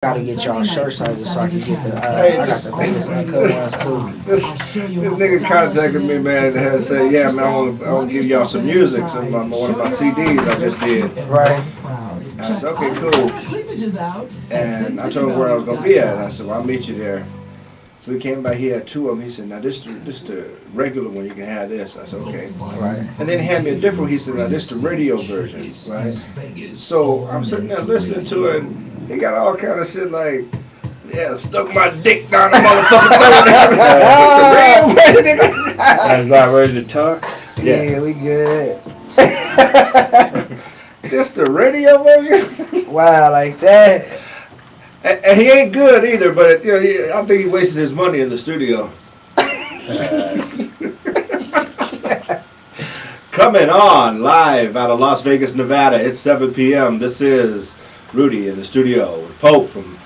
Gotta get y'all shirt sizes so I can get the. I got the Vegas Uncut ones too. This nigga contacted me, man, and said, "Yeah, man, I want to give y'all some music, some one of my CDs I just did." Right. And I said, "Okay, cool." And I told him where I was gonna be at. And I said, "Well, I'll meet you there." So he came by. He had two of them. He said, "Now this the regular one. You can have this." I said, "Okay." Right. And then he handed me a different. He said, "Now this the radio version, right?" So I'm sitting there listening to it. And he got all kind of shit like, "Yeah, stuck my dick down the motherfucking throat." That's not ready to talk. Yeah, we good. Just the radio version? Wow, like that. And he ain't good either, but I think he wasted his money in the studio. Coming on live out of Las Vegas, Nevada. It's 7 p.m. This is Rudy in the studio with Pope from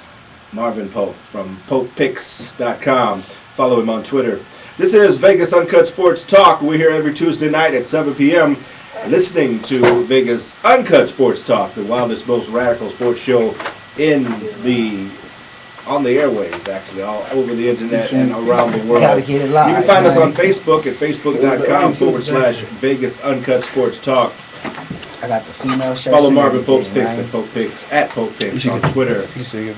Marvin Pope from PopePicks.com. Follow him on Twitter. This is Vegas Uncut Sports Talk. We're here every Tuesday night at 7 p.m. listening to Vegas Uncut Sports Talk, the wildest, most radical sports show on the airwaves, actually, all over the internet and around the world. Gotta get it live, you can find us on Facebook at facebook.com/Vegas Uncut Sports Talk. I got the female shirt. Follow Marvin Pope's Picks at Pope Picks, at Pope Picks on Twitter.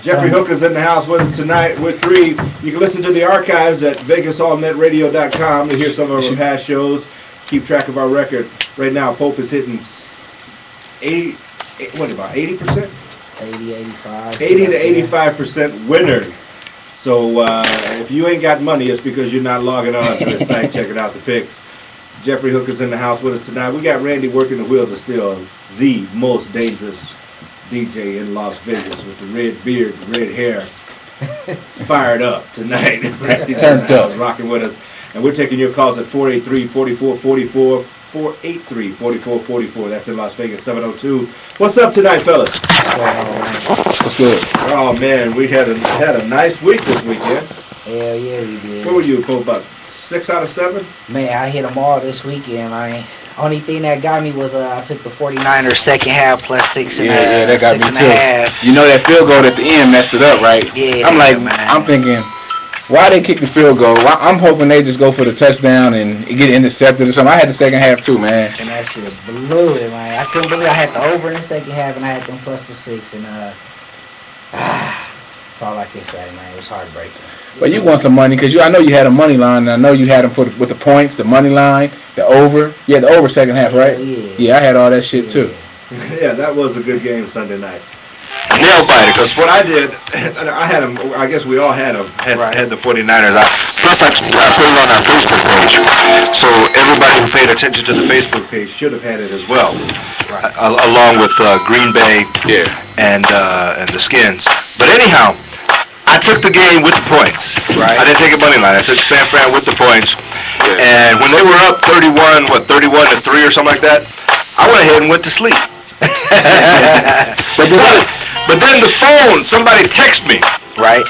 Jeffrey Hooker's in the house with us tonight. We're three. You can listen to the archives at VegasAllNetRadio.com to hear some of our past shows. Keep track of our record. Right now, Pope is hitting 80%? 80 to 85% winners. So if you ain't got money, it's because you're not logging on to the site checking out the picks. Jeffrey Hooker's in the house with us tonight. We got Randy working the wheels of steel, the most dangerous DJ in Las Vegas with the red beard, red hair, fired up tonight. Randy's Turned up, rocking with us. And we're taking your calls at 483-4444, 483-4444. That's in Las Vegas, 702. What's up tonight, fellas? What's good? Oh man, we had a nice week this weekend. Hell yeah, we did. What were you, Pope, about 6 out of 7? Man, I hit them all this weekend, man. Only thing that got me was I took the 49ers second half plus 6 and a half. Yeah, that got me 6 too. and a half. You know that field goal at the end messed it up, right? Yeah, I'm like, man. I'm thinking, why they kick the field goal? I'm hoping they just go for the touchdown and get intercepted or something. I had the second half too, man. And that shit blew it, man. I couldn't believe I had the over in the second half and I had them plus the 6 and that's all I can say, man. It was heartbreaking. But you won some money because I know you had a money line, and I know you had them with the points, the money line, the over. You had the over second half, right? Yeah, I had all that shit too. Yeah, that was a good game Sunday night. Nail biter, because what I did, I had them. I guess we all had them. Had the 49ers. Plus, I put it on our Facebook page, so everybody who paid attention to the Facebook page should have had it as well, along with Green Bay, and the Skins. But anyhow, I took the game with the points. Right. I didn't take a money line. I took San Fran with the points. Yeah. And when they were up 31 to 3 or something like that, I went ahead and went to sleep. but then the phone, somebody texted me. Right.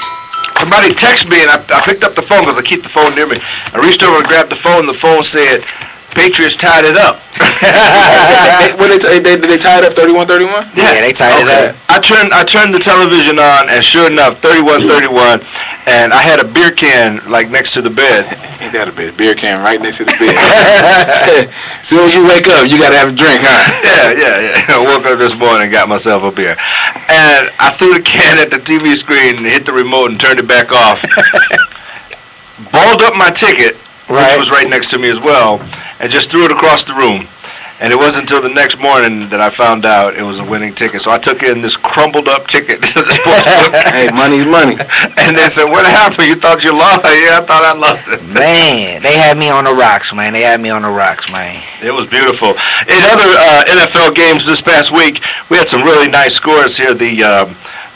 Somebody texted me and I picked up the phone because I keep the phone near me. I reached over and grabbed the phone. The phone said, Patriots tied it up. Did they tie it up 31-31? Yeah, they tied it up. I turned the television on, and sure enough, 31-31, and I had a beer can like next to the bed. Ain't that a bed? Beer can right next to the bed. As soon as you wake up, you gotta have a drink, huh? Yeah. I woke up this morning and got myself a beer, and I threw the can at the TV screen and hit the remote and turned it back off. Balled up my ticket, which was right next to me as well, and just threw it across the room. And it wasn't until the next morning that I found out it was a winning ticket. So I took in this crumpled up ticket to the sportsbook. Hey, money's money. And they said, "What happened? You thought you lost?" Yeah, I thought I lost it. Man, they had me on the rocks, man. It was beautiful. In other NFL games this past week, we had some really nice scores here. The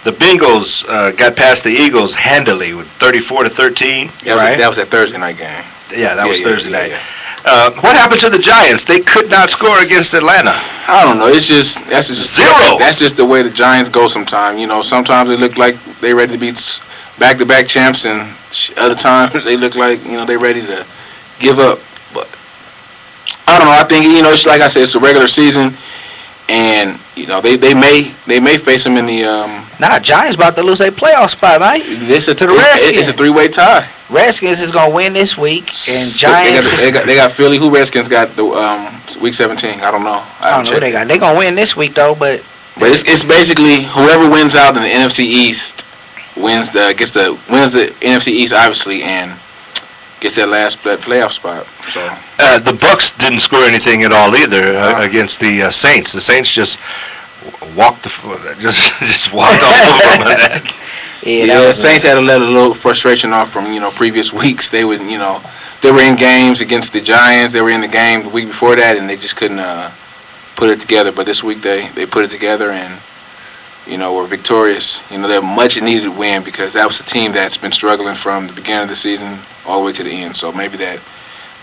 Bengals got past the Eagles handily with 34-13. That was a Thursday night game. Yeah, that was Thursday night. Yeah. What happened to the Giants? They could not score against Atlanta. I don't know. That's just zero. That's just the way the Giants go sometimes. You know, sometimes they look like they're ready to be back-to-back champs, and other times they look like they're ready to give up. But I don't know. I think it's like I said, it's a regular season, And they may face them in the. Giants about to lose their playoff spot, man. It's a three-way tie. Redskins is gonna win this week, and Giants. They got Philly. Who Redskins got the week 17? I don't know. I don't know who they got. They gonna win this week though, but it's basically whoever wins out in the NFC East wins the NFC East obviously and gets that playoff spot. So the Bucks didn't score anything at all either against the Saints. The Saints just walked walked all over them. Yeah, the Saints had to let a little frustration off from previous weeks. They would they were in games against the Giants. They were in the game the week before that, and they just couldn't put it together. But this week they put it together and were victorious. They're much needed win because that was a team that's been struggling from the beginning of the season all the way to the end. So maybe that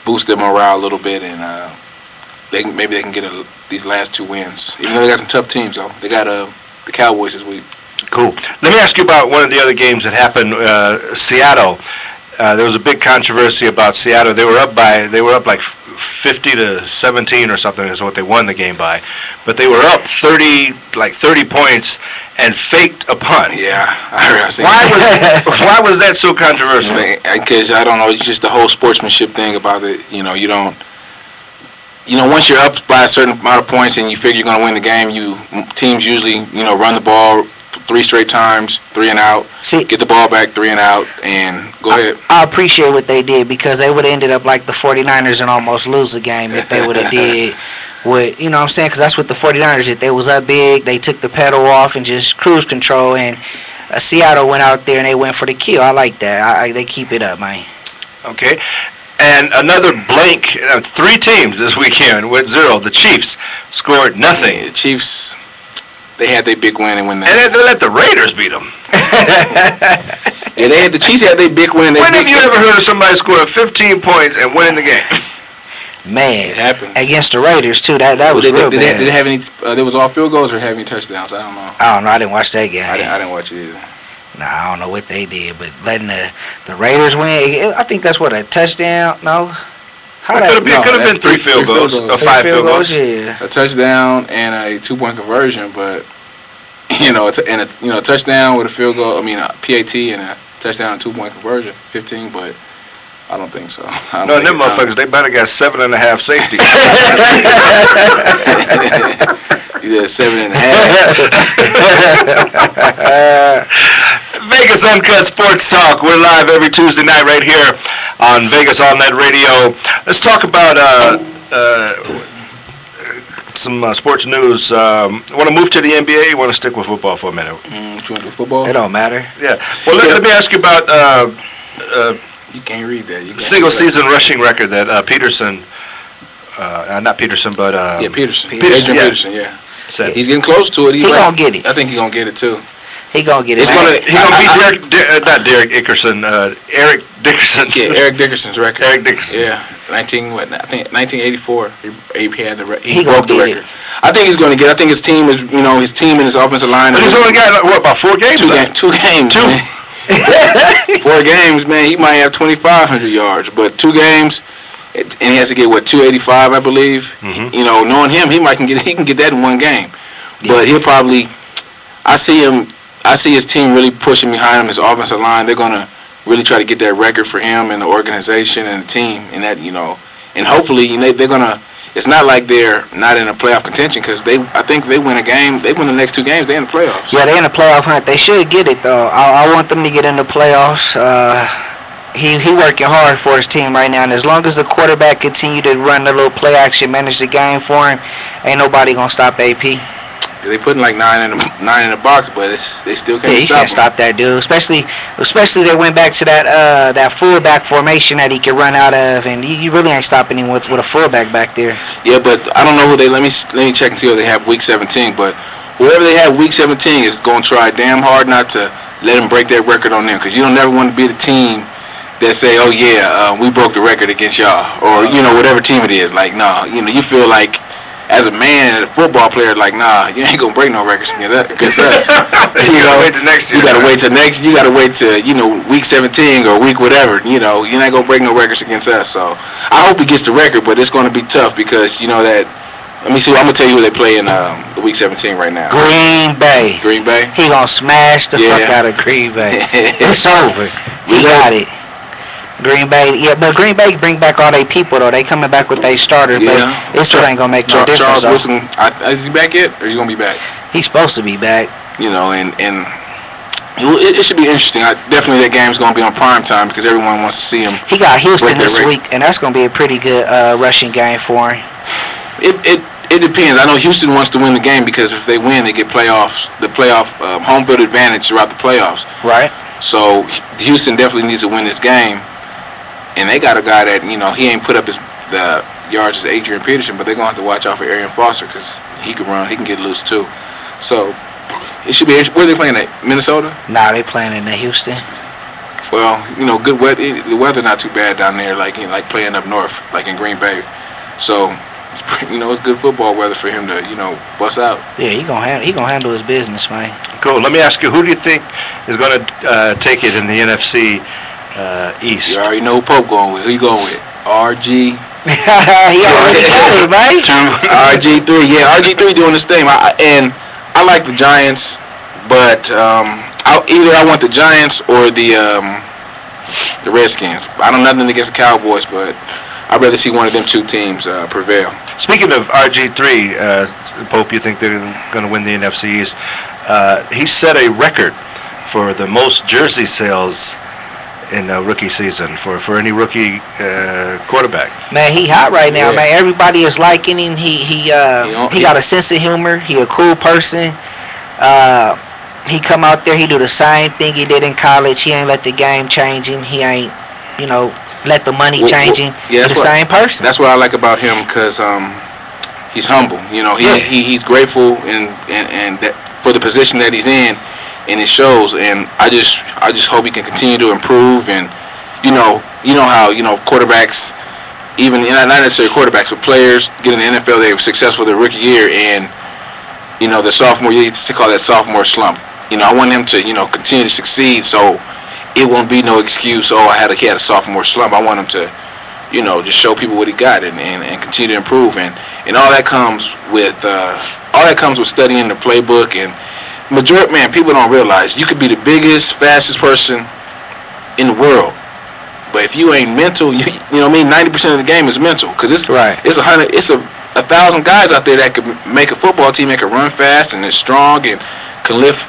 boosts their morale a little bit, and maybe they can get these last two wins. Even though they got some tough teams though. They got the Cowboys this week. Cool. Let me ask you about one of the other games that happened. Seattle. There was a big controversy about Seattle. They were up like 50-17 or something is what they won the game by, but they were up 30 points and faked a punt. Yeah, I heard. Why was that so controversial? Because I don't know. It's just the whole sportsmanship thing about it. You don't. Once you're up by a certain amount of points and you figure you're going to win the game, teams usually run the ball 3 straight times, 3 and out. Get the ball back, 3 and out, and go ahead. I appreciate what they did because they would have ended up like the 49ers and almost lose the game if they would have did what, what I'm saying? Because that's what the 49ers did. They was up big, they took the pedal off and just cruise control, and Seattle went out there and they went for the kill. I like that. They keep it up, man. Okay. And another blank, 3 teams this weekend with 0. The Chiefs scored nothing. The Chiefs... They had their big win and win that. And they let the Raiders beat them. Yeah, the Chiefs had their big win. When have you ever heard of somebody scoring 15 points and winning the game? Man, it happened against the Raiders too. That was real bad. Did they have any? There was all field goals or have any touchdowns? I don't know. I didn't watch that game. I didn't watch it either. Nah, I don't know what they did, but letting the Raiders win, I think that's what, a touchdown. No. It could have been 3 field goals or 5 field goals. Yeah. A touchdown and a 2-point conversion, but a touchdown with a field goal. I mean, a PAT and a touchdown and 2-point conversion, 15. But I don't think so. No, them motherfuckers, they better got 7.5 safety. You said 7.5. Vegas Uncut Sports Talk. We're live every Tuesday night right here on Vegas All Net Radio. Let's talk about some sports news. Want to move to the NBA? You want to stick with football for a minute? You want to do football? It don't matter. Yeah. Well, let me ask you about you can't read that. Single season rushing record that Peterson, not Peterson, but Peterson. Peterson, yeah. Said. He's getting close to it. He gonna get it. I think he's gonna get it too. He gonna get it. He's gonna beat Derek Dickerson. Eric Dickerson. Yeah, Eric Dickerson's record. Eric Dickerson. Yeah, I think 1984. He had he broke the record. I think he's going to get. I think his team is, his team and his offensive line. But he's only got about 4 games. Two games. 4 games, man. He might have 2,500 yards, but 2 games, and he has to get 285, I believe. Mm-hmm. Knowing him, he can get that in 1 game, but he'll probably. I see his team really pushing behind him. His offensive line, they're gonna really try to get that record for him and the organization and the team, and that and hopefully they're gonna. It's not like they're not in a playoff contention because I think they win a game. They win the next 2 games. They're in the playoffs. Yeah, they're in the playoff hunt. They should get it though. I want them to get in the playoffs. He working hard for his team right now, and as long as the quarterback continue to run the little play action, manage the game for him, ain't nobody gonna stop AP. They putting like 9 in the box, but they still can't. Yeah, you can't stop that dude. Especially they went back to that fullback formation that he could run out of, and you really ain't stopping him with a fullback back there. Yeah, but I don't know who they. Let me check and see who they have week 17. But whoever they have week 17 is going to try damn hard not to let them break that record on them, because you don't never want to be the team that say, oh yeah, we broke the record against y'all, or whatever team it is. Like, nah, you feel like. As a man, as a football player, like, nah, you ain't gonna break no records against us. You gotta wait till next year. You gotta wait till You gotta wait till week 17 or week whatever. You're not gonna break no records against us. So I hope he gets the record, but it's gonna be tough because that Let me see. I'm gonna tell you who they play in the week 17 right now. Green Bay. Green Bay. He gonna smash the fuck out of Green Bay. It's over. He got it. Green Bay, but Green Bay bring back all their people though. They coming back with their starters, but it still ain't gonna make no difference. Charles Wilson, is he back yet, or is he gonna be back? He's supposed to be back. And it should be interesting. Definitely that game's gonna be on prime time because everyone wants to see him. He got Houston this week, and that's gonna be a pretty good rushing game for him. It depends. I know Houston wants to win the game because if they win, they get the playoff home field advantage throughout the playoffs. Right. So Houston definitely needs to win this game. And they got a guy that, he ain't put up the yards as Adrian Peterson, but they're going to have to watch out for Arian Foster because he can run. He can get loose, too. So it should be – where are they playing at? Minnesota? Nah, they playing in Houston. Well, good weather. The weather not too bad down there, like playing up north, like in Green Bay. So, it's good football weather for him to, bust out. Yeah, he gonna handle his business, man. Cool. Let me ask you, who do you think is going to take it in the NFC East? You already know who Pope going with. Who you going with? RG. He already got it, man. RG3. Yeah, RG3 doing this thing. I like the Giants, but either I want the Giants or the Redskins. I don't nothing against the Cowboys, but I'd rather see one of them two teams prevail. Speaking of RG3, Pope, you think they're going to win the NFC East? He set a record for the most jersey sales in a rookie season for any rookie quarterback. Man, he hot right now, man. Everybody is liking him. He got a sense of humor. He a cool person. He come out there, he do the same thing he did in college. He ain't let the game change him. He ain't, let the money change him. Yeah, he's the same person. That's what I like about him because he's humble. He's grateful and that for the position that he's in. And it shows, and I just hope he can continue to improve. And you know how quarterbacks, even not necessarily quarterbacks, but players get in the NFL, they were successful their rookie year, and the sophomore year, to call that sophomore slump. I want him to continue to succeed, so it won't be no excuse. Oh, he had a sophomore slump. I want him to just show people what he got and continue to improve, and all that comes with studying the playbook. And people don't realize you could be the biggest, fastest person in the world, but if you ain't mental, 90% of the game is mental, because it's 1,000 guys out there that could make a football team that can run fast and is strong and can lift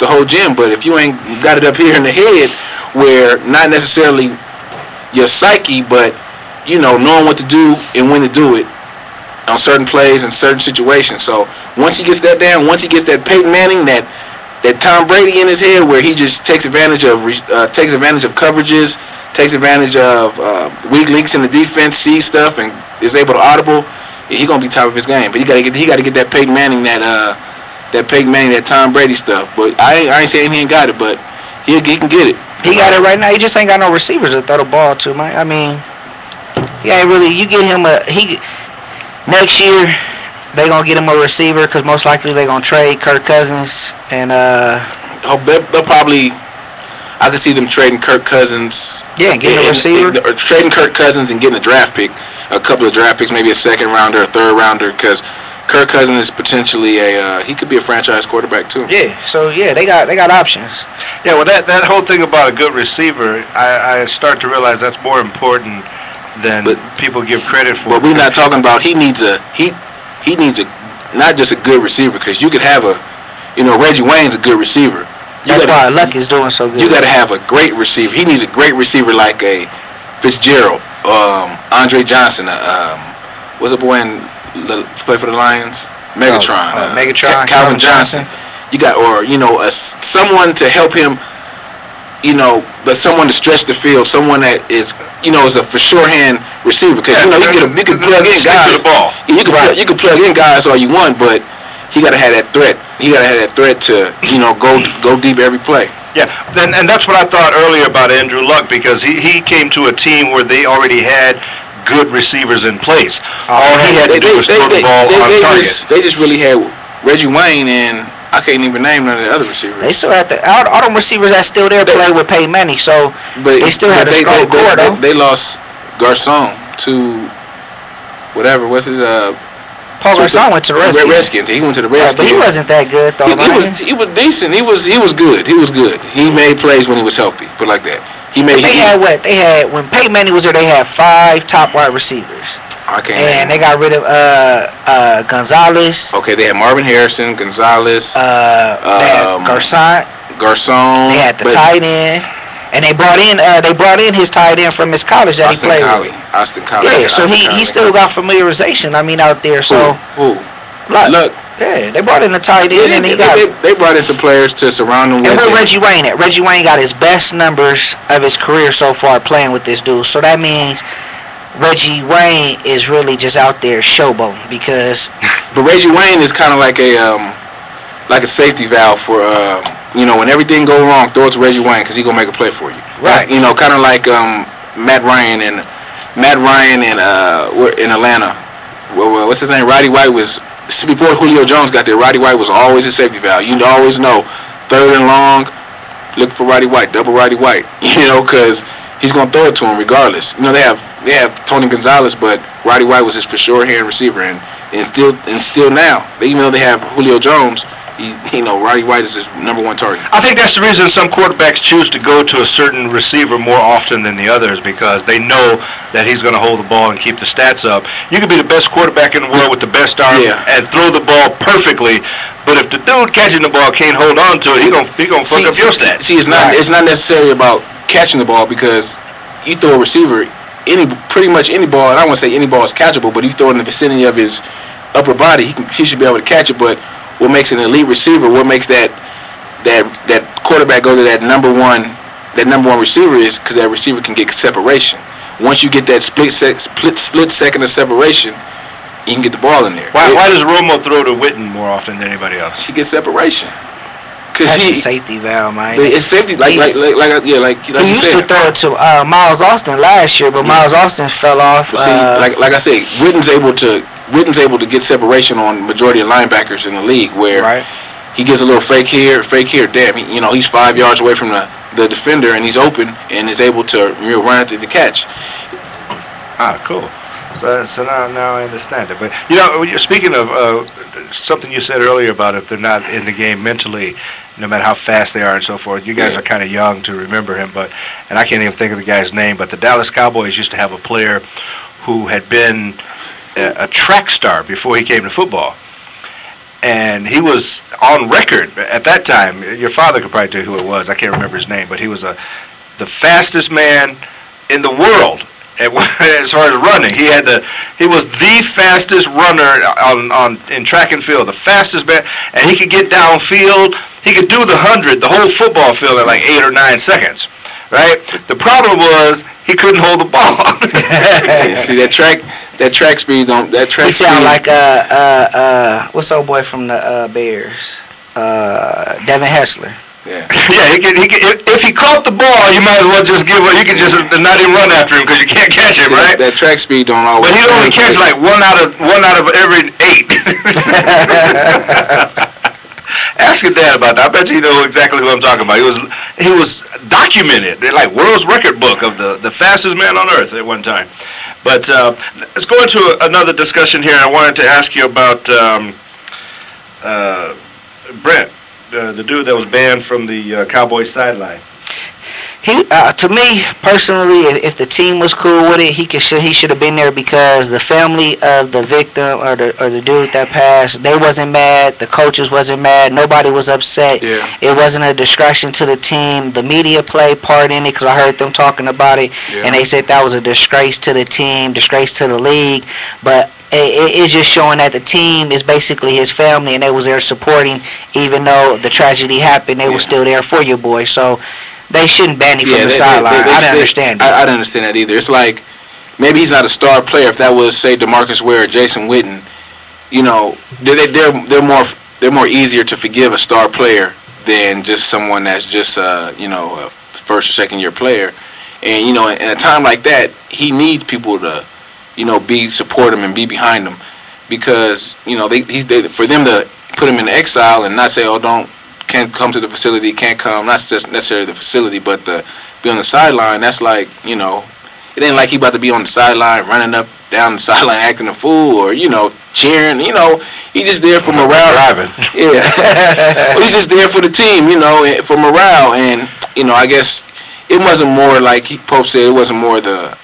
the whole gym. But if you ain't got it up here in the head, where not necessarily your psyche, but knowing what to do and when to do it on certain plays and certain situations. So once he gets that down, once he gets that Peyton Manning, that Tom Brady in his head, where he just takes advantage of coverages, takes advantage of weak links in the defense, sees stuff, and is able to audible, he's gonna be top of his game. But he gotta get that Peyton Manning, that Tom Brady stuff. But I ain't saying he ain't got it, but he can get it. He got it right now. He just ain't got no receivers to throw the ball to, man. I mean, he ain't really. You get him next year, they gonna get him a receiver because most likely they gonna trade Kirk Cousins and they'll probably. I can see them trading Kirk Cousins. Yeah, getting a receiver. Or trading Kirk Cousins and getting a draft pick, a couple of draft picks, maybe a second rounder, a third rounder, because Kirk Cousins is potentially he could be a franchise quarterback too. Yeah, so they got options. Yeah, well that whole thing about a good receiver, I start to realize that's more important than people give credit for. But we're not talking about he needs a not just a good receiver, because you could have Reggie Wayne's a good receiver. That's why Luck is doing so good. You got to have a great receiver. He needs a great receiver like a Fitzgerald, Andre Johnson. What's the boy play for the Lions? Megatron. Megatron. Calvin Johnson. You got, someone to help him. But someone to stretch the field. Someone that is a for shorthand receiver. Because you can plug in guys. You can plug in guys all you want, but he got to have that threat. He got to have that threat to, go deep every play. Yeah, and that's what I thought earlier about Andrew Luck, because he came to a team where they already had good receivers in place. All he had to do was throw the ball on target. They just really had Reggie Wayne, and I can't even name none of the other receivers. They still have all them receivers that's still there play with Peyton Manning, so they still had a strong core, though. They lost Garcon to whatever, what's it, Paul Garcon went to the Redskins. He went to the Redskins. But he wasn't that good, though. He was decent. He was good. He was good. He made plays when he was healthy. Put it like that. They had when Peyton Manning was there. They had 5 top wide receivers. And they got rid of Gonzalez. Okay, they had Marvin Harrison, Gonzalez. They had Garcon. They had the tight end. And they brought in his tight end from his college that Austin he played Collie. with. Austin Collie. Yeah, so he still got familiarization. Out there. So look. Yeah, they brought in the tight end, and they brought in some players to surround him with. And where Reggie Wayne at? Reggie Wayne got his best numbers of his career so far playing with this dude. So that means Reggie Wayne is really just out there showboating because. But Reggie Wayne is kind of like a safety valve for when everything go wrong, throw it to Reggie Wayne because he gonna make a play for you. Right. Kind of like Matt Ryan in Atlanta. Well, what's his name? Roddy White was. Before Julio Jones got there, Roddy White was always a safety valve. You'd always know, 3rd and long, look for Roddy White, double Roddy White, because he's going to throw it to him regardless. They have Tony Gonzalez, but Roddy White was his for sure hand receiver, and still now, even though they have Julio Jones, Roddy White is his number 1 target. I think that's the reason some quarterbacks choose to go to a certain receiver more often than the others because they know that he's going to hold the ball and keep the stats up. You could be the best quarterback in the world with the best arm and throw the ball perfectly, but if the dude catching the ball can't hold on to it, he gonna fuck up your stats. See, it's not necessarily about catching the ball because you throw a receiver pretty much any ball, and I won't say any ball is catchable, but you throw it in the vicinity of his upper body, he should be able to catch it. But what makes an elite receiver, what makes that quarterback go to that number one receiver is because that receiver can get separation. Once you get that split second of separation, you can get the ball in there. Why does Romo throw to Witten more often than anybody else? He gets separation. That's a safety valve, man. It's safety, like you said. He used to throw it to Miles Austin last year, but Miles Austin fell off. Like I said, Witten's able to get separation on majority of linebackers in the league, where he gets a little fake here. Damn, he's 5 yards away from the defender and he's open and is able to run after the catch. Cool. So now I understand it. But speaking of something you said earlier about if they're not in the game mentally, no matter how fast they are and so forth, you guys are kind of young to remember him. And I can't even think of the guy's name. But the Dallas Cowboys used to have a player who had been a track star before he came to football, and he was on record at that time. Your father could probably tell you who it was. I can't remember his name, but he was the fastest man in the world as far as running. He was the fastest runner in track and field, the fastest man, and he could get downfield. He could do the 100, the whole football field in like 8 or 9 seconds. Right? The problem was he couldn't hold the ball. See that track speed don't. That track. He sound like what's old boy from the Bears? Devin Hessler. Yeah. Yeah, he could, if he caught the ball, you might as well just give up. You could just not even run after him because you can't catch him, right? That track speed don't always. But he'd only catch like one out of every 8. Ask your dad about that. I bet you know exactly who I'm talking about. He was documented, like world's record book of the fastest man on earth at one time. But let's go into another discussion here. I wanted to ask you about Brent, the dude that was banned from the Cowboys sideline. He, to me personally, if the team was cool with it, he should have been there because the family of the victim or the dude that passed, they wasn't mad. The coaches wasn't mad. Nobody was upset. Yeah. It wasn't a distraction to the team. The media played part in it because I heard them talking about it, and they said that was a disgrace to the team, disgrace to the league. But it's just showing that the team is basically his family, and they was there supporting, even though the tragedy happened, they was still there for your boy. So they shouldn't ban him from the sideline. I didn't understand it. I didn't understand that either. It's like maybe he's not a star player. If that was, say, DeMarcus Ware or Jason Witten, they're more easier to forgive a star player than just someone that's just a first or second year player. And in a time like that, he needs people to support him and be behind him, because they for them to put him in exile and not say, can't come to the facility, can't come, not just necessarily the facility, but be on the sideline. That's like, it ain't like he about to be on the sideline running up down the sideline acting a fool or, cheering. He's just there for morale. Driving. Yeah. He's just there for the team, for morale. And, I guess it wasn't more like Pope said, it wasn't more the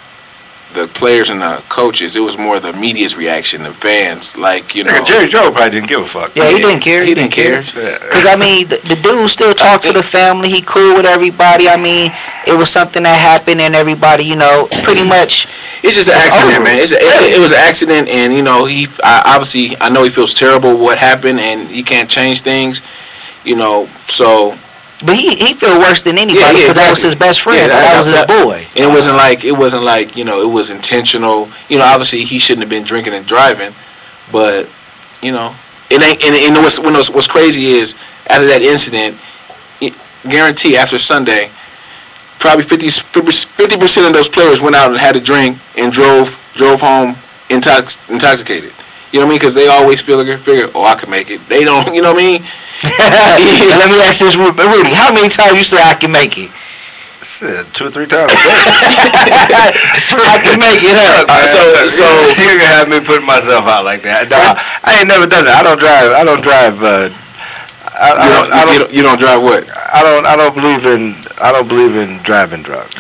players and the coaches. It was more the media's reaction, the fans. Like, Jerry Joe probably didn't give a fuck. Yeah, he didn't care. He didn't care. Because, the dude still talked to the family. He cool with everybody. It was something that happened and everybody, pretty much. It's just an accident, man. It was an accident, and, I know he feels terrible what happened, and he can't change things, so. But he feel worse than anybody because that was his best friend. That was his boy. And it wasn't like it was intentional. Obviously he shouldn't have been drinking and driving, but it ain't. And what's crazy is after that incident, guarantee after Sunday, probably 50% of those players went out and had a drink and drove home intoxicated. You know what I mean? Because they always figure, oh, I can make it. They don't. You know what I mean? Let me ask this, Rudy. How many times you say I can make it? Said 2 or 3 times. I can make it up. So you're gonna have me putting myself out like that? No, I ain't never done that. I don't drive. You don't drive what? I don't believe in driving drunk.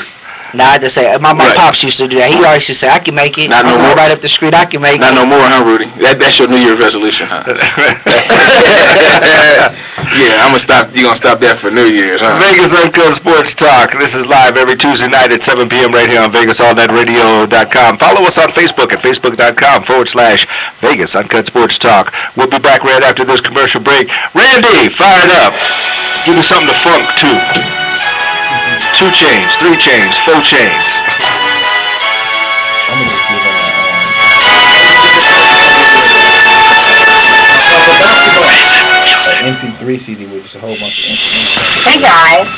Nah, I just say my pops used to do that. He always used to say, "I can make it." Not no more. Right up the street, I can make it. Not no more, huh, Rudy? That's your New Year's resolution, huh? Yeah, I'm gonna stop. You gonna stop that for New Year's, huh? Vegas Uncut Sports Talk. This is live every Tuesday night at 7 p.m. right here on VegasAllNetRadio.com. Follow us on Facebook at Facebook.com/Vegas Uncut Sports Talk. We'll be back right after this commercial break. Randy, fire it up. Give me something to funk to. 2 chains, 3 chains, 4 chains. MP3 CD with just a whole bunch of Hey guys,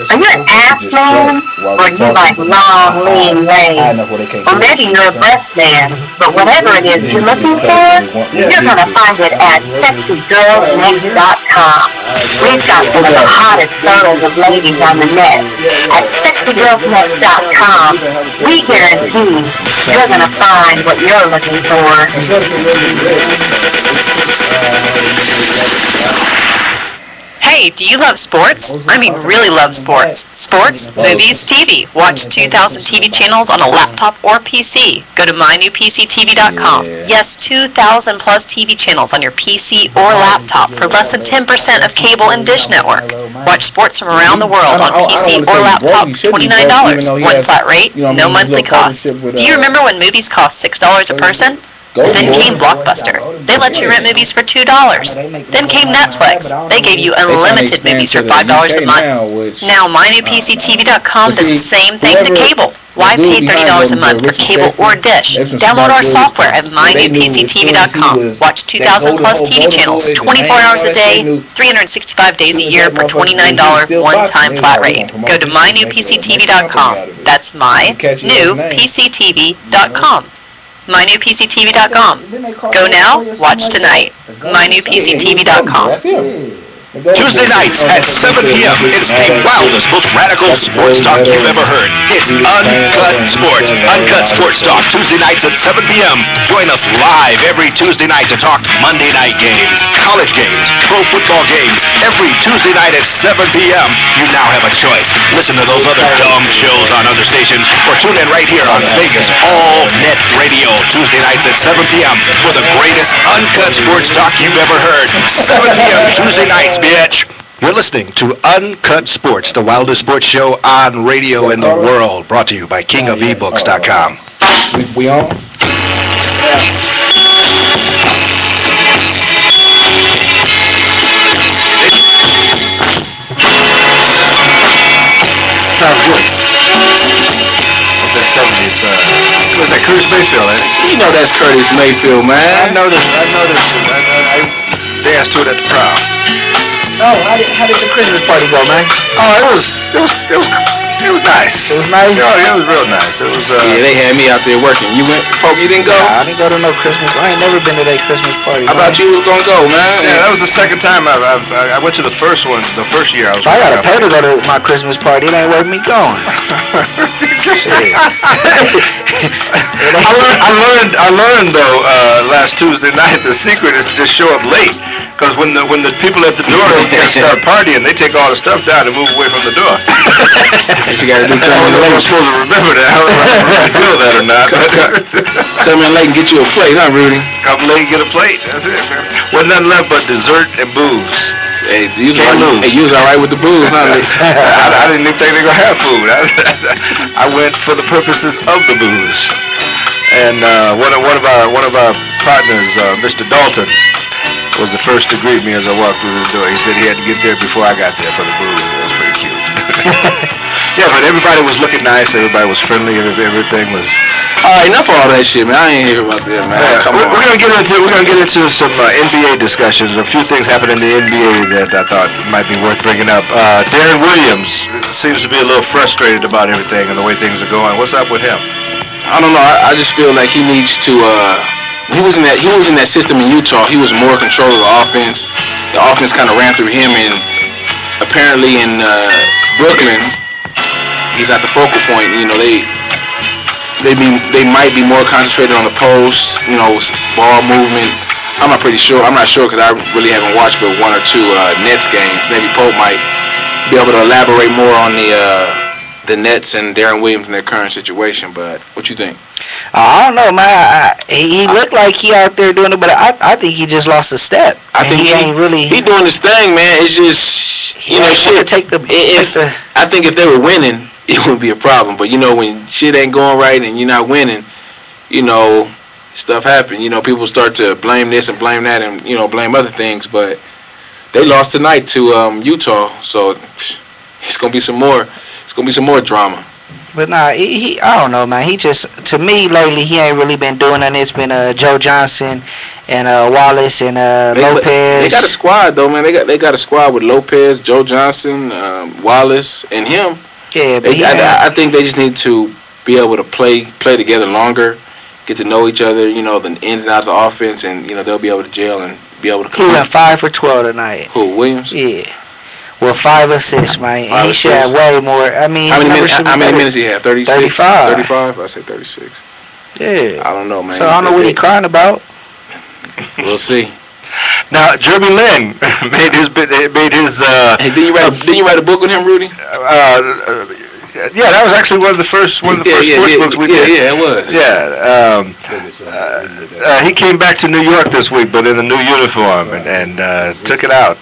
are you an ass man or you like long, lean legs? Or maybe you're a breast man, but whatever it is you're looking for, you're going to find it at sexygirlsnext.com. We've got some of the hottest photos of ladies on the net. At sexygirlsnext.com, we guarantee you're going to find what you're looking for. Hey, do you love sports? I mean, really love sports. Sports, movies, TV. Watch 2,000 TV channels on a laptop or PC. Go to mynewpctv.com. Yes, 2,000 plus TV channels on your PC or laptop for less than 10% of cable and dish network. Watch sports from around the world on PC or laptop for $29. One flat rate, no monthly cost. Do you remember when movies cost $6 a person? Then came Blockbuster. They let you rent movies for $2. Then came Netflix. They gave you unlimited movies for $5 a month. Now mynewpctv.com does the same thing to cable. Why pay $30 a month for cable or dish? Download our software at mynewpctv.com. Watch 2,000 plus TV channels, 24 hours a day, 365 days a year for $29 one-time flat rate. Go to mynewpctv.com. That's mynewpctv.com. mynewpctv.com. Go now, watch tonight. mynewpctv.com. Tuesday nights at 7 p.m. It's the wildest, most radical sports talk you've ever heard. It's Uncut Sports. Uncut Sports Talk, Tuesday nights at 7 p.m. Join us live every Tuesday night to talk Monday night games, college games, pro football games. Every Tuesday night at 7 p.m. You now have a choice. Listen to those other dumb shows on other stations or tune in right here on Vegas All Net Radio. Tuesday nights at 7 p.m. for the greatest Uncut Sports Talk you've ever heard. 7 p.m. Tuesday nights, bitch. You're listening to Uncut Sports, the wildest sports show on radio in the world. Brought to you by kingofebooks.com. We on? Sounds good. What's that 70s? What's that, Curtis Mayfield, ain't it? You know that's Curtis Mayfield, man. I noticed. I danced to it at the prom. Oh, how did the Christmas party go, man? Oh, it was nice. It was nice? Yeah, it was real nice. It was, Yeah, they had me out there working. You went, Pope, you didn't go? Nah, I didn't go to no Christmas. I ain't never been to that Christmas party. How about you was gonna go, man? Yeah, that was the second time I went to the first one. The first year I was. I gotta pay to go to my Christmas party. It ain't worth me going. I learned though last Tuesday night the secret is to just show up late. Because when the people at the door start partying, they take all the stuff down and move away from the door. You got to do I don't know if I'm supposed to remember that. I don't know if I feel that or not. Come in late and get you a plate, huh, Rudy? Come late and get a plate. That's it, man. Wasn't nothing left but dessert and booze. Hey, you was all right with the booze, huh? I didn't even think they were gonna have food. I went for the purposes of the booze. And one of our partners, Mr. Dalton, was the first to greet me as I walked through the door. He said he had to get there before I got there for the booze. It was pretty cute. Yeah, but everybody was looking nice. Everybody was friendly. Everything was. All right, enough of all that shit, man. I ain't hear about that, man. We're gonna get into some NBA discussions. A few things happened in the NBA that I thought might be worth bringing up. Darren Williams seems to be a little frustrated about everything and the way things are going. What's up with him? I don't know. I just feel like he needs to. He was in that system in Utah. He was more control of the offense. The offense kind of ran through him, and apparently in Brooklyn, he's at the focal point. You know, they might be more concentrated on the post. You know, ball movement. I'm not sure because I really haven't watched but one or two Nets games. Maybe Pope might be able to elaborate more on the Nets and Darren Williams in their current situation. But what you think? I don't know, man. He looked like he out there doing it, but I think he just lost a step. I think he ain't really. He doing his thing, man. It's just shit. I think if they were winning, it wouldn't be a problem. But when shit ain't going right and you're not winning, stuff happen. People start to blame this and blame that and blame other things. But they lost tonight to Utah, so it's gonna be some more. It's gonna be some more drama. But nah, I don't know, man. He just, to me lately, he ain't really been doing nothing. It's been Joe Johnson and Wallace and Lopez. They got a squad though, man. They got a squad with Lopez, Joe Johnson, Wallace, and him. Yeah, but I think they just need to be able to play together longer, get to know each other. The ins and outs of offense, and they'll be able to gel and be able to. He went 5 for 12 tonight. Who, Williams? Yeah. Well, 5 assists, man. And he should have way more. I mean, how many minutes he have? 36? 35. 35? I say 36. Yeah. I don't know, man. So I don't know what he crying about. We'll see. Now, Jeremy Lin made his. Hey, didn't you write a book with him, Rudy? Yeah, that was actually one of the first sports books we did. Yeah, it was. Yeah. He came back to New York this week, but in a new uniform, and took it out.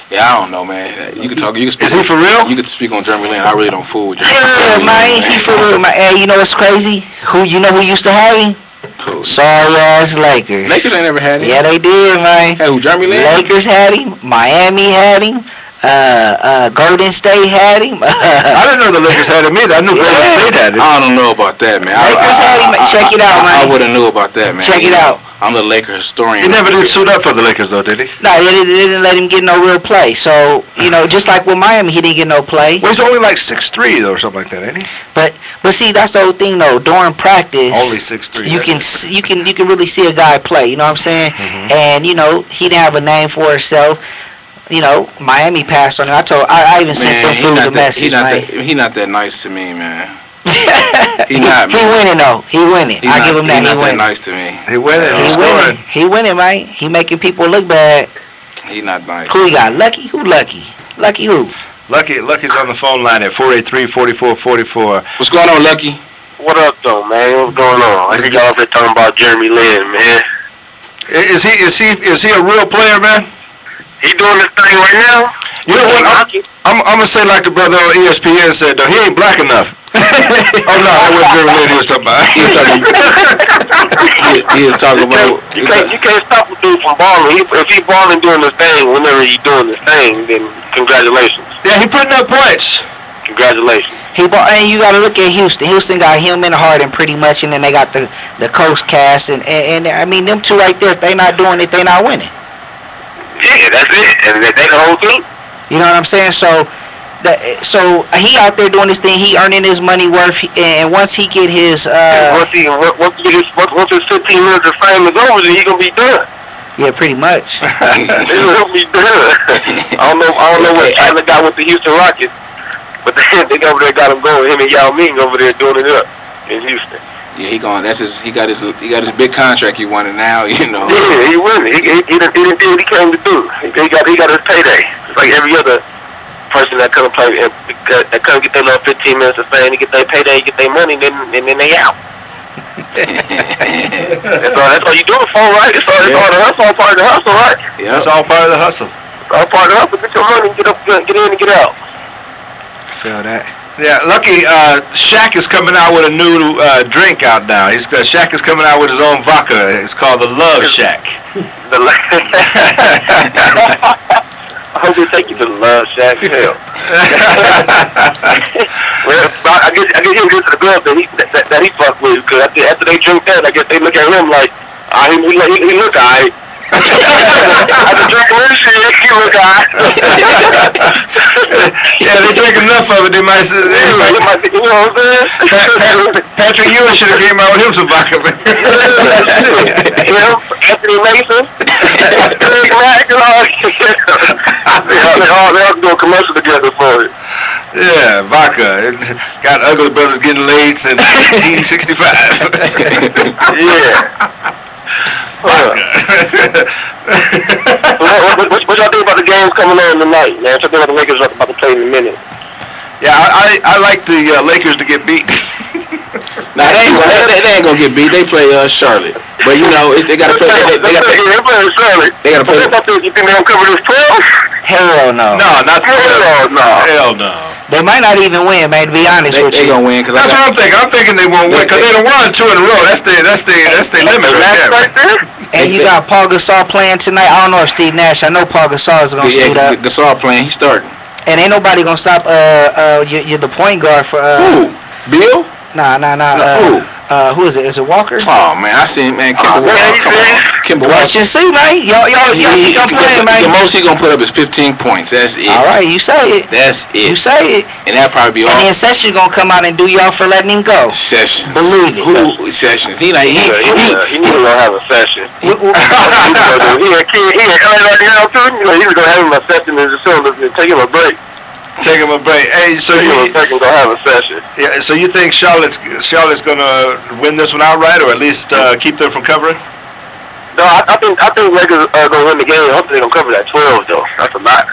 Yeah, I don't know, man. You can talk. Is he for real? You can speak on Jeremy Lin. I really don't fool with Jeremy. Yeah, man, he for real, man. Hey, you know what's crazy? Who used to have him? Cool. Sorry ass Lakers. Lakers ain't never had him. Yeah, they did, man. Hey, who, Jeremy Lin? Lakers had him. Miami had him. Golden State had him. I didn't know the Lakers had him either. I knew Golden State had him. I don't know about that, man. Lakers had him. Check it out, man. I wouldn't know about that, man. Check it out. I'm the Laker historian. He never did suit up for the Lakers, though, did he? No, they didn't let him get no real play. So, just like with Miami, he didn't get no play. Well, he's only like 6'3", though, or something like that, ain't he? But see, that's the whole thing, though. During practice, only 6'3". You can really see a guy play. You know what I'm saying? Mm-hmm. And he didn't have a name for himself. Miami passed on him. I even sent them fools a message, man. He not that nice to me, man. He not, man. He winning though. He winning. I give him that. He He not winning. that nice to me. He winning. He winning. He winning, man. He making people look bad. He not nice. Who he got? Lucky? Who lucky? Lucky who? Lucky's on the phone line at 483-4444. What's going on, Lucky? What up, though, man? What's going on? I heard y'all been talking about Jeremy Lin, man. Is he a real player, man? He doing this thing right now? You know what? I'm gonna say like the brother on ESPN said, though, he ain't black enough. Oh no, that wasn't Jeremy Lin he was talking about. He was talking about. You can't stop a dude from balling. If he balling doing his thing, whenever he doing his thing, then congratulations. Yeah, he putting up points. Congratulations. And you got to look at Houston. Houston got him and Harden pretty much, and then they got the Coast Cast, and I mean them two right there. If they not doing it, they not winning. Yeah, that's it. And they the whole team. You know what I'm saying? So he out there doing this thing. He earning his money worth, and once he get his once his 15 minutes of fame is over, then he gonna be done. Yeah, pretty much. He'll be done. I don't know what Tyler got with the Houston Rockets, but they over there got him going. Him and Yao Ming over there doing it up in Houston. Yeah, he got his big contract he wanted now, you know. Yeah, he won it. He didn't do what he came to do. He got his payday. It's like every other person that come play and that come get their little 15 minutes of fame, they get their payday, get their money, and then they out. That's all you do it for, right? It's all the hustle, all part of the hustle, right? Yeah, it's all part of the hustle. All part of the hustle. Get your money, get in and get out. Feel that. Yeah, Lucky, Shaq is coming out with a new drink out now. Shaq is coming out with his own vodka. It's called the Love Shack. I hope they take you to the Love Shack. Hell. Well, I guess he'll get to the girls that he fuck with, because after they drink that, I guess they look at him like, he look alright. After drinking this shit, he look alright. Yeah, they drink enough of it, they might say, you know what I'm saying? Patrick Ewing should have came out with him some vodka. Anthony Mason, Greg Mack, and all they all do a commercial together for it. Yeah, vodka. Got Ugly Brothers getting laid since 1965. Yeah. What y'all think about the games coming on tonight, man? What y'all think about the Lakers about to play in a minute? Yeah, I like the Lakers to get beat. Nah, they ain't gonna get beat. They play Charlotte, but you know they gotta play. They gotta play Charlotte. They gotta play. You think they're gonna cover this 12? Hell no. No, not Hell no. Hell no. They might not even win, man. To be honest with They you. gonna win because That's what I'm thinking. I'm thinking they won't win because they done won 2 in a row. That's their limit right there. And you got Paul Gasol playing tonight. I don't know if Steve Nash. I know Paul Gasol is gonna suit up. Gasol playing. He's starting. And ain't nobody gonna stop you're the point guard for Who? Bill? Nah. Who is it? Is it Walker? Oh man, I seen man Kimber Walker. Watch and see, man. Y'all playing, man. The most he gonna put up is 15 points. That's it. All right, you say it. That's it. You say it. And that probably be all. And then Sessions gonna come out and do y'all for letting him go. Sessions. Believe it. Who Sessions? He need to have a session. He was gonna have him a session and just take him a break. Take him a break. Hey, so you gonna have a session. Yeah. So you think Charlotte's gonna win this one outright, or at least keep them from covering? No, I think Lakers are gonna win the game. Hopefully they gonna cover that 12 though. That's a lot.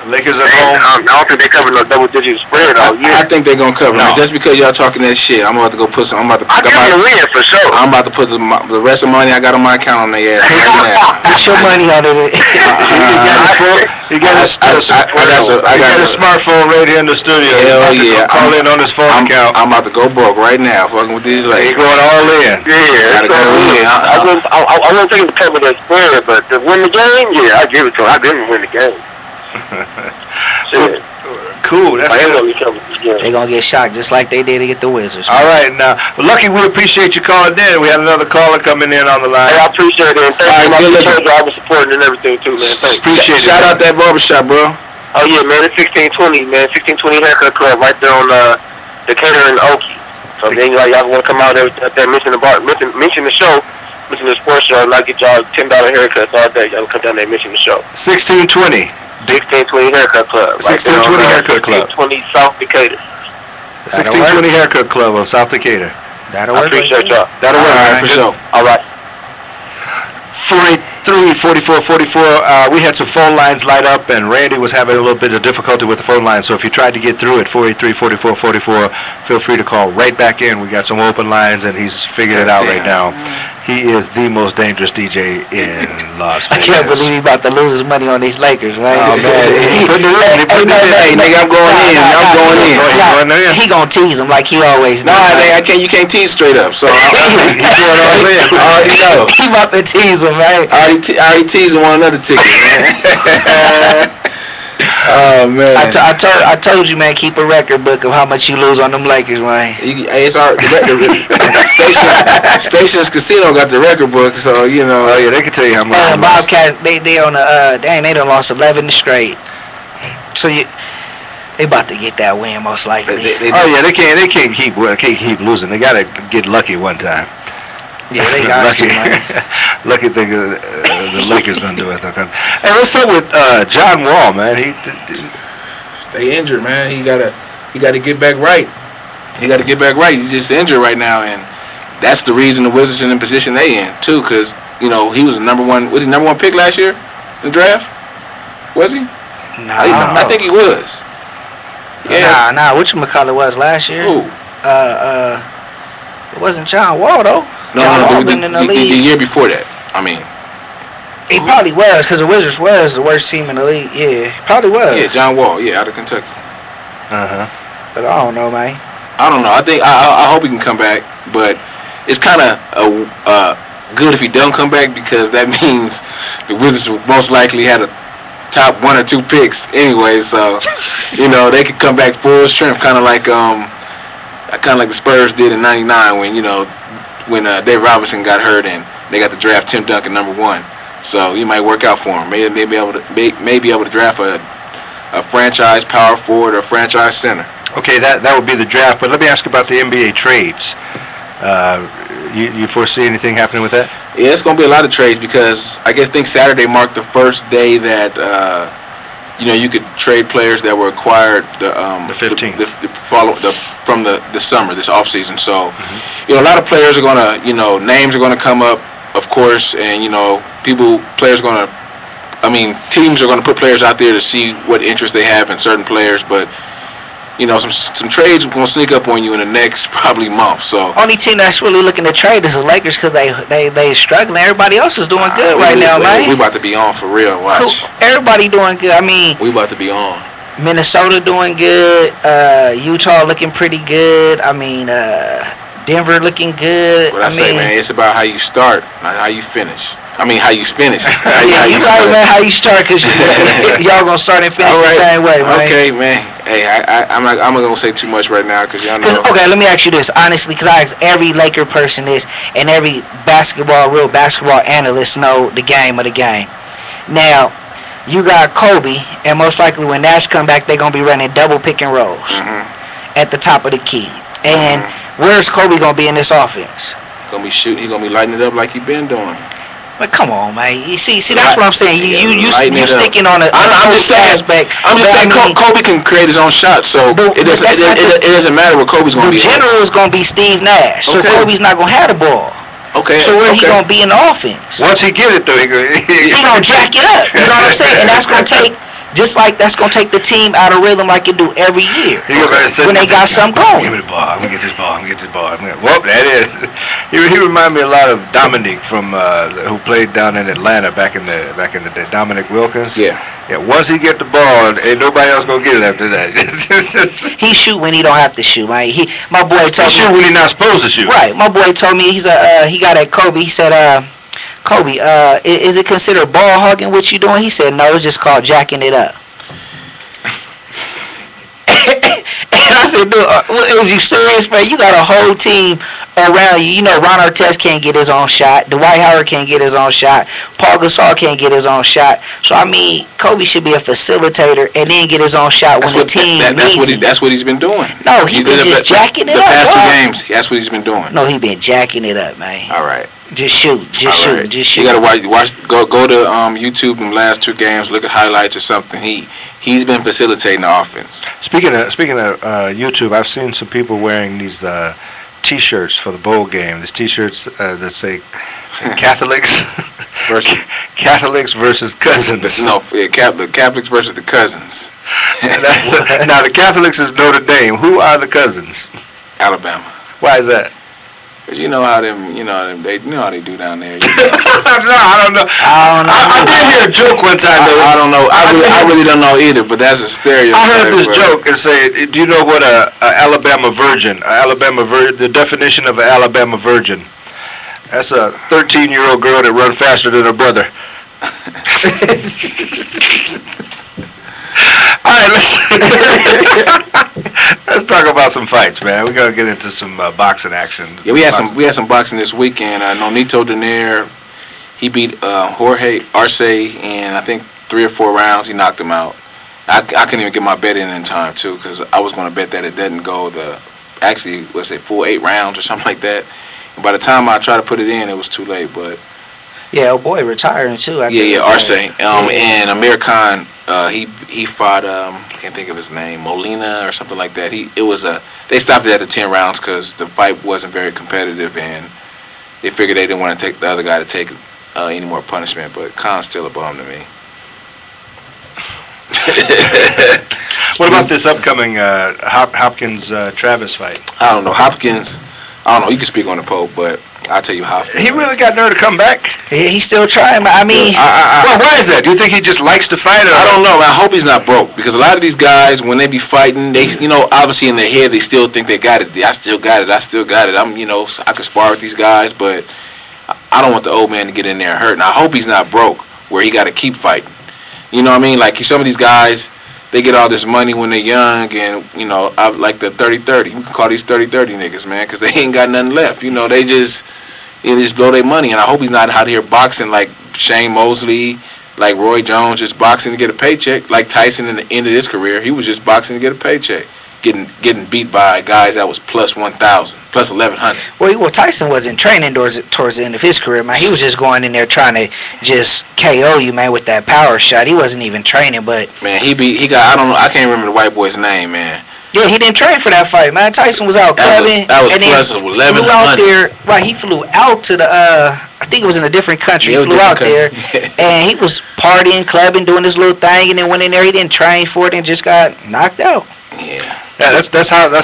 Lakers at home. I don't think they cover no double-digit spread all year. I think they're gonna cover. No. Just because y'all talking that shit, I'm about to go put some. I give them a win for sure. I'm about to put the rest of the money I got on my account on their ass right now. Put your money on it. He got a smartphone right here in the studio. Hell yeah! Call in on his phone account. I'm about to go broke right now, fucking with these Lakers. He going all in. Yeah, gotta go in. I wouldn't think to cover that spread, but to win the game, yeah, I give it to him. I didn't win the game. Shit. Cool. That's They're gonna get shocked just like they did to get the Wizards. All right, now, Lucky, we appreciate you calling in. We had another caller coming in on the line. Hey, I appreciate it. And thank you for all the support and everything too, man. Thanks. Appreciate it. Shout out that barbershop, bro. Oh yeah, man. It's 1620, man. 1620 Haircut Club right there on Decatur and Okie. So then y'all want to come out there mention the show, mention the sports show, and I'll get y'all $10 haircuts all day. Y'all come down there and mention the show. 1620. 1620 Haircut Club. 1620 Haircut Club. 1620 South Decatur. 1620 Haircut Club of South Decatur. That'll I work. appreciate y'all. That'll work, All right, for sure. All right. 483-4444. We had some phone lines light up, and Randy was having a little bit of difficulty with the phone line. So if you tried to get through at 483-4444, feel free to call right back in. We got some open lines, and he's figured it out right now. He is the most dangerous DJ in Las Vegas. I can't believe he about to lose his money on these Lakers, right? Oh man, he putting it in. Hey, nigga, I'm going in. I'm going in. He gonna tease him like he always does. Nah, you can't tease straight up. So He's going all in. I already know. He about to tease him, right? I already teased him on another ticket, man. Oh man! I told you, man. Keep a record book of how much you lose on them Lakers, man. It's our Stations Casino got the record book, so you know. Oh yeah, they can tell you how much. Bobcats, they on the they done lost 11 straight. So they about to get that win most likely. They can't keep losing. They gotta get lucky one time. Yeah, they got lucky. you, man. Lucky thing the Lakers don't do it. Hey, what's up with John Wall, man? They injured, man. He gotta get back right. He's just injured right now, and that's the reason the Wizards are in the position they in too. Because he was the number one. Was he number one pick last year in the draft? Was he? No. I think he was. Yeah. Nah. Whatchamacallit was last year? Who? It wasn't John Wall though. No, the year before that. I mean. He probably was, because the Wizards was the worst team in the league. Yeah, he probably was. Yeah, John Wall. Yeah, out of Kentucky. But I don't know, man. I don't know. I think I hope he can come back, but it's kind of good if he don't come back, because that means the Wizards will most likely have a top 1 or 2 picks anyway. So they could come back full strength, kind of like the Spurs did in '99 when Dave Robinson got hurt and they got to draft Tim Duncan number 1. So you might work out for him. Maybe be able to draft a franchise power forward or a franchise center. Okay, that would be the draft. But let me ask about the NBA trades. You foresee anything happening with that? Yeah, it's going to be a lot of trades, because I think Saturday marked the first day that you could trade players that were acquired the 15th from the summer, this offseason. So a lot of players are going to names are going to come up, of course, and teams are going to put players out there to see what interest they have in certain players, but some trades are going to sneak up on you in the next probably month. So only team that's really looking to trade is the Lakers, because they struggling. Everybody else is doing good right now, man. We about to be on for real. Watch. Everybody doing good. I mean, we about to be on. Minnesota doing good. Utah looking pretty good. I mean, Denver looking good. What I say, man, it's about how you start, not how you finish. I mean, how you finish. You right, man. How you start, because y'all gonna start and finish the same way, man. Okay, man. Hey, I'm not gonna say too much right now, because y'all know. Okay, let me ask you this honestly, because I ask every Laker person this, and every real basketball analyst know the game of the game. Now, you got Kobe, and most likely when Nash come back, they're gonna be running double pick and rolls at the top of the key. And where's Kobe gonna be in this offense? Gonna be shooting. He gonna be lighting it up like he been doing. But come on, man. You see, that's what I'm saying. You sticking on a I'm just saying. aspect. I'm just saying. Kobe can create his own shot, so it doesn't matter what Kobe's gonna be. The general is gonna be Steve Nash, so Kobe's not gonna have the ball. Okay. So where he gonna be in the offense? Once he get it though, he gonna jack it up. You know what I'm saying? And that's gonna take. Just like that's going to take the team out of rhythm like it do every year. When they got something going. Give me the ball. I'm going to get this ball. Whoop, that is. He reminded me a lot of Dominique from who played down in Atlanta back in the day. Dominic Wilkins. Yeah. Once he get the ball, ain't nobody else going to get it after that. He shoot when he don't have to shoot. Right? My boy told me. He shoot when he's not supposed to shoot. Right. My boy told me he got at Kobe. He said, Kobe, is it considered ball hugging what you doing? He said, no, it's just called jacking it up. And I said, dude, is you serious, man? You got a whole team around you. Ron Artest can't get his own shot. Dwight Howard can't get his own shot. Paul Gasol can't get his own shot. So, I mean, Kobe should be a facilitator and then get his own shot when the team needs him. That's what he's been doing. No, he's been just jacking it up. The past 2 games, that's what he's been doing. No, he been jacking it up, man. All right. Just shoot. You gotta watch. Go to YouTube in the last 2 games. Look at highlights or something. He's been facilitating the offense. Speaking of YouTube, I've seen some people wearing these T-shirts for the bowl game. These T-shirts that say Catholics versus cousins. No, the Catholics versus the cousins. Now the Catholics is Notre Dame. Who are the cousins? Alabama. Why is that? Cause they know how they do down there. No, I don't know. I did hear a joke one time though. I don't know. I really don't know either. But that's a stereotype. I heard this joke and say, do you know what a Alabama virgin? The definition of an Alabama virgin. That's a 13-year-old girl that run faster than her brother. All right, let's talk about some fights, man. We're gonna get into some boxing action. Yeah, we had some boxing this weekend. Nonito Donaire, he beat Jorge Arce in I think 3 or 4 rounds. He knocked him out. I couldn't even get my bet in time too, because I was gonna bet that it doesn't go full 8 rounds or something like that. And by the time I tried to put it in, it was too late. But yeah, boy, retiring too. Arce. And Amir Khan He fought I can't think of his name, Molina or something like that. They stopped it at the 10 rounds because the fight wasn't very competitive and they figured they didn't want to take the other guy to take any more punishment. But Khan's still a bum to me. What about this upcoming Hopkins-Travis fight? I don't know. Hopkins, I don't know. You can speak on the Pope, but I'll tell you Hopkins. He really got nerve to come back? He's still trying. I mean, well, why is that? Do you think he just likes to fight? Or? I don't know. I hope he's not broke because a lot of these guys, when they be fighting, they, obviously in their head they still think they got it. I still got it. I can spar with these guys, but I don't want the old man to get in there and hurt. And I hope he's not broke where he got to keep fighting. You know what I mean? Like some of these guys, they get all this money when they're young, and like the 30-30. We can call these 30-30 niggas, man, because they ain't got nothing left. They just blow their money. And I hope he's not out here boxing like Shane Mosley, like Roy Jones, just boxing to get a paycheck. Like Tyson in the end of his career, he was just boxing to get a paycheck, getting beat by guys that was plus 1,000, plus 1,100. Well, Tyson wasn't training towards the end of his career, man. He was just going in there trying to just KO you, man, with that power shot. He wasn't even training, but man, he got I don't know, I can't remember the white boy's name, man. Yeah, he didn't train for that fight, man. Tyson was out clubbing. That was plus 1,100. Flew out there, right? He flew out to the I think it was in a different country. He flew out there, and he was partying, clubbing, doing this little thing, and then went in there. He didn't train for it and just got knocked out. Yeah. Yeah, that's how the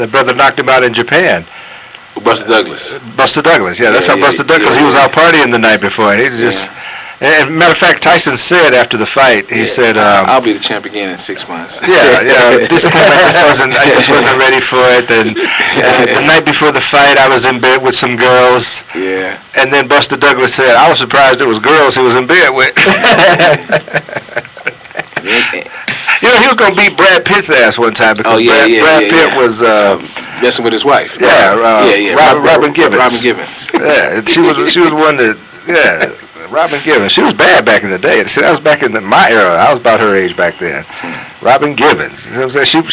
brother knocked him out in Japan. Buster Douglas. Buster Douglas, yeah, that's how Buster Douglas. He was out partying the night before, and he just. And matter of fact, Tyson said after the fight, he said, "I'll be the champ again in 6 months." Yeah. This time I just wasn't ready for it. And the night before the fight, I was in bed with some girls. Yeah. And then Buster Douglas said, "I was surprised it was girls he was in bed with." He was gonna beat Brad Pitt's ass one time because Brad Pitt was messing with his wife. Robin Givens. Robin Givens. Yeah, she was one that Robin Givens. She was bad back in the day. See, that was back in my era. I was about her age back then. Robin Givens. You know what I'm saying?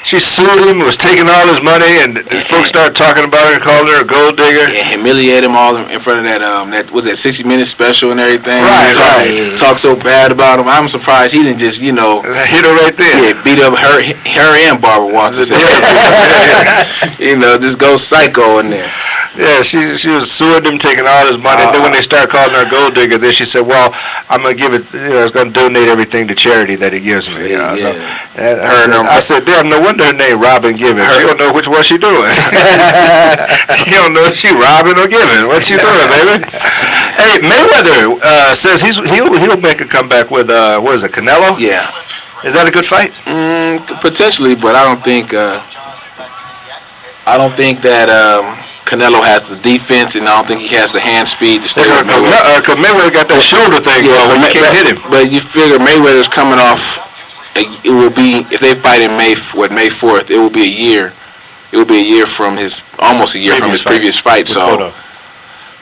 She sued him, was taking all his money, and folks started talking about her, calling her a gold digger. Yeah, humiliate him all in front of that was that 60-minute special and everything. Right. Talk so bad about him. I'm surprised he didn't just, hit her right there. Yeah, beat up her and Barbara Walters. Just go psycho in there. Yeah, she was suing him, taking all his money. And then when they started calling her a gold digger, then she said, "Well, I'm gonna give it. I was gonna donate everything to charity that he gives me." So, I said, "Damn, no wonder her name Robin Givens. She don't know which one she doing. She don't know if she robbing or giving. What she doing, baby?" Hey, Mayweather says he'll make a comeback with what is it, Canelo? Yeah. Is that a good fight? Potentially, but I don't think that. Canelo has the defense, and I don't think he has the hand speed to stay with Mayweather. Because Mayweather got that shoulder thing going, you can't hit him. But you figure Mayweather's coming off, it will be, if they fight in May 4th, it will be a year. It will be a year from almost a year from his previous fight. So,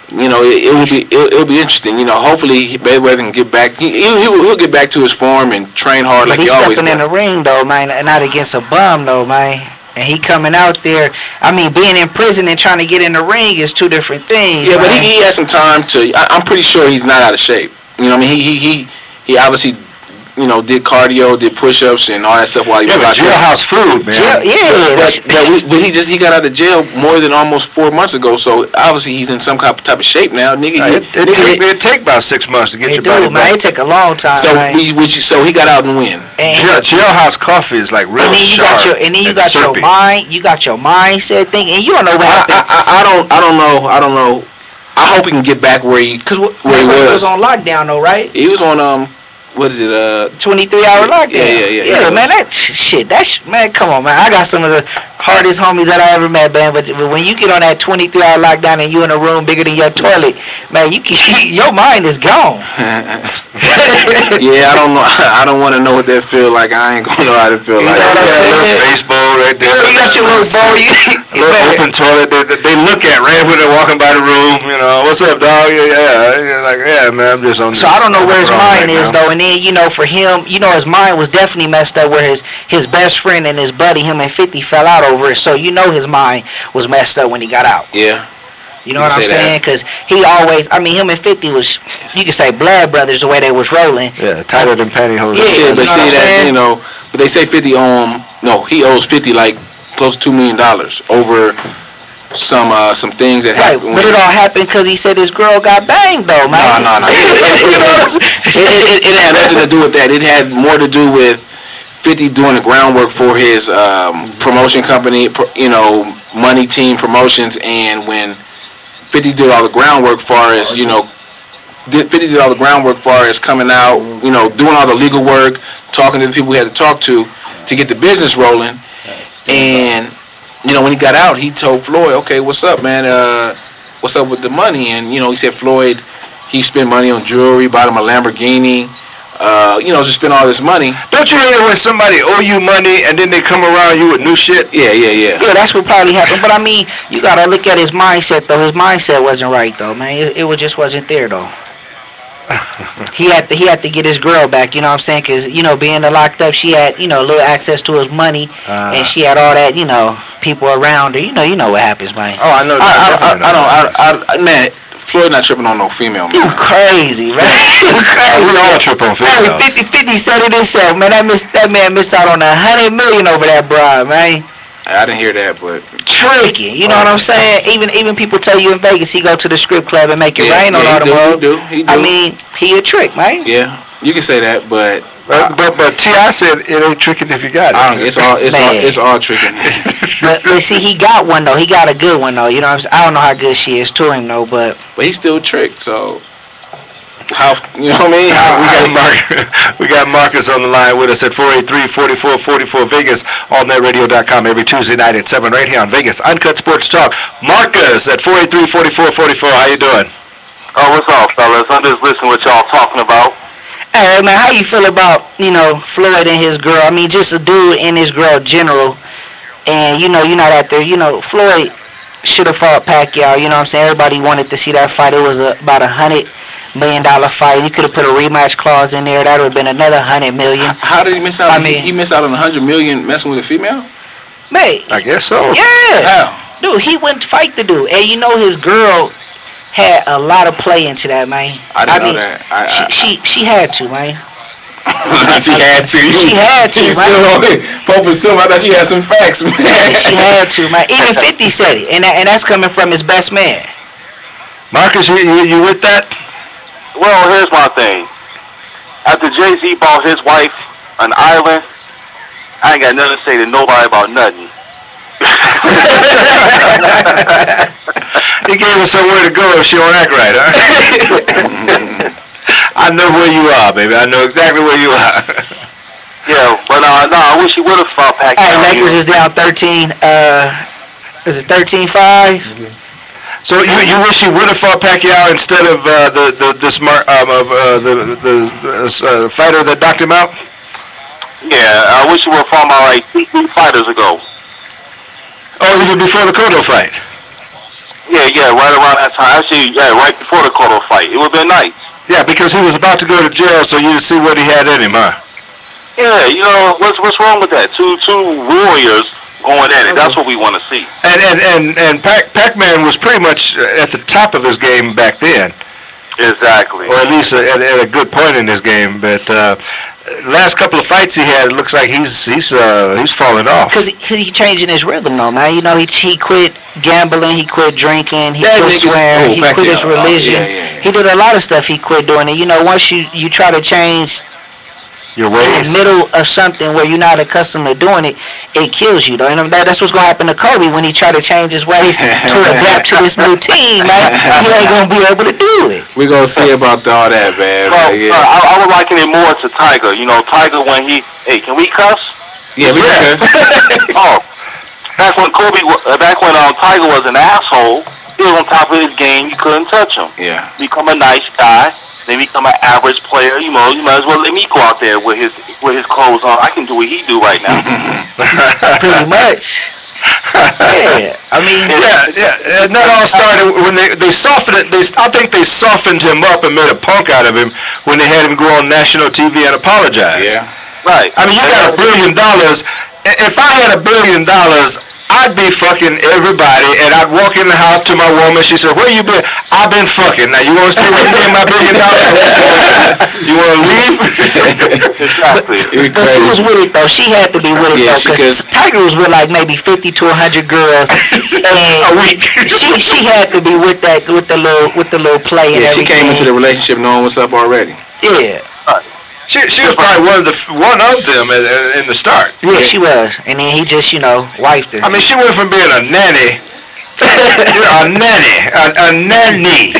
it'll be interesting. Hopefully Mayweather can get back. He'll get back to his form and train hard like he always does. But he's stepping in the ring, though, man, not against a bum, though, man. And he coming out there, being in prison and trying to get in the ring is two different things. Yeah, man. But he has some time to. I'm pretty sure he's not out of shape. He obviously, did cardio, did push-ups, and all that stuff while he was out there. Jailhouse food, man. But he got out of jail more than almost 4 months ago. So obviously he's in some type of shape now, nigga. It'd take about 6 months to get your body back. It take a long time. So he got out and win. Jailhouse coffee is like real sharp. And then you got your mind. You got your mindset thing, and you don't know what happened. I don't know. I hope he can get back where he was. He was on lockdown though, right? He was on what is it? 23-hour lockdown. Yeah, man, man, come on, man. I got some of the hardest homies that I ever met, man. But when you get on that 23-hour lockdown and you in a room bigger than your toilet, man, your mind is gone. Yeah, I don't know. I don't want to know what that feel like. I ain't gonna know how to feel like. You know what I'm saying? Baseball right there. You got your little bowl. Open toilet. They look at right when they're walking by the room. You know, what's up, dog? Yeah. Like, yeah, man, I'm just on. So I don't know where his mind is though. And then for him, his mind was definitely messed up. Where his best friend and his buddy, him and 50, fell out over it. So his mind was messed up when he got out. Yeah. You know what I'm saying? Because he always, I mean, him and 50 was, you could say blood brothers the way they was rolling. Yeah, tighter than pantyhose. Yeah, but see that, but they say 50 he owes 50 like close to $2 million over some things that happened. But it all happened because he said his girl got banged though, man. No. It had nothing to do with that. It had more to do with 50 doing the groundwork for his promotion company, Money Team Promotions, and when 50 did all the groundwork far as, 50 did all the groundwork far as coming out, doing all the legal work, talking to the people we had to talk to get the business rolling. And, when he got out, he told Floyd, okay, what's up, man? What's up with the money? And, he said Floyd, he spent money on jewelry, bought him a Lamborghini, just spend all this money. Don't you hate it when somebody owe you money and then they come around you with new shit? Yeah. Yeah, that's what probably happened. But I mean, you gotta look at his mindset though. His mindset wasn't right though, man. It just wasn't there though. He had to get his girl back. You know what I'm saying? Because being locked up, she had a little access to his money, and she had all that people around her. You know what happens, man. Oh, I know. I man. Floyd not tripping on no female, man. You crazy, man. We all trip on females. 50 said it himself, man. That man missed out on $100 million over that broad, man. I didn't hear that, but tricky. You know what I'm saying? Even people tell you in Vegas he go to the strip club and make it rain on all the hoes. He do. I mean, he a trick, man. Yeah, you can say that, but T.I. said it ain't tricking if you got it. It's all tricking. but see, he got one though. He got a good one though. You know what I'm saying? I don't know how good she is to him though, but he's still tricked. So how, you know what I mean? We got Marcus on the line with us at 483-4444 Vegas, allnetradio.com every Tuesday night at 7 right here on Vegas Uncut Sports Talk. Marcus at 483-4444. How you doing? Oh, what's up, fellas? I'm just listening to what y'all talking about. Hey man, how you feel about Floyd and his girl? I mean, just a dude and his girl general. And you're not out there. Floyd should have fought Pacquiao. You know what I'm saying? Everybody wanted to see that fight. It was about $100 million fight. You could have put a rematch clause in there. That would have been another $100 million. How did he miss out? I mean, he missed out on $100 million messing with a female. Man, I guess so. Yeah. How? Dude, he went to fight the dude, and his girl had a lot of play into that, man. I didn't know that. She had to, man. She had to. She had to, man. Pope assumed. I thought she had some facts, man. She had to, man. Even 50 said it, and that's coming from his best man. Marcus, you with that? Well, here's my thing. After Jay-Z bought his wife an island, I ain't got nothing to say to nobody about nothing. He gave her somewhere to go if she don't act right, huh? I know where you are, baby. I know exactly where you are. Yeah, but no, I wish he would have fought Pacquiao. Hey, Lakers is down 13. Is it 13-5? So you wish he would have fought Pacquiao instead of the fighter that knocked him out? Yeah, I wish he would have fought my 3 fighters ago. Oh, even before the Cotto fight? Yeah, right around that time. Actually, yeah, right before the Cotto fight. It would have been nice. Yeah, because he was about to go to jail, so you'd see what he had in him, huh? Yeah, what's wrong with that? Two warriors going at it. That's what we want to see. And Pac-Man was pretty much at the top of his game back then. Exactly. Or at least at a good point in his game, but last couple of fights he had, it looks like he's falling off. Because he changing his rhythm though, man. He quit gambling, he quit drinking, he quit swearing, he quit his religion. He did a lot of stuff he quit doing. And once you try to change your ways in the middle of something where you're not accustomed to doing it, it kills you though. And that's what's gonna happen to Kobe when he try to change his ways to adapt to this new team, man. He ain't gonna be able to do it. We're gonna see about all that, man. Well, I would liken it more to Tiger. Tiger when can we cuss? Yeah, we can cuss. Oh, back when Tiger was an asshole, he was on top of his game. You couldn't touch him. Yeah. Become a nice guy. Then become an average player. You might as well let me go out there with his clothes on. I can do what he do right now. Pretty much. Yeah, I mean. Yeah. And that all started when they softened it. I think they softened him up and made a punk out of him when they had him go on national TV and apologize. Yeah. Right. I mean, you got $1 billion. If I had $1 billion, I'd be fucking everybody, and I'd walk in the house to my woman. She said, "Where you been?" "I've been fucking." "Now you want to stay with me and my $1 billion? You want to leave?" Exactly. But she was with it though. She had to be with it though, because Tiger was with like maybe 50 to 100 girls a week. She had to be with that with the little play and everything. She came into the relationship knowing what's up already. Yeah. She was probably one of them in the start. Yeah, she was, and then he just wifed her. I mean, she went from being a nanny, a nanny, a nanny,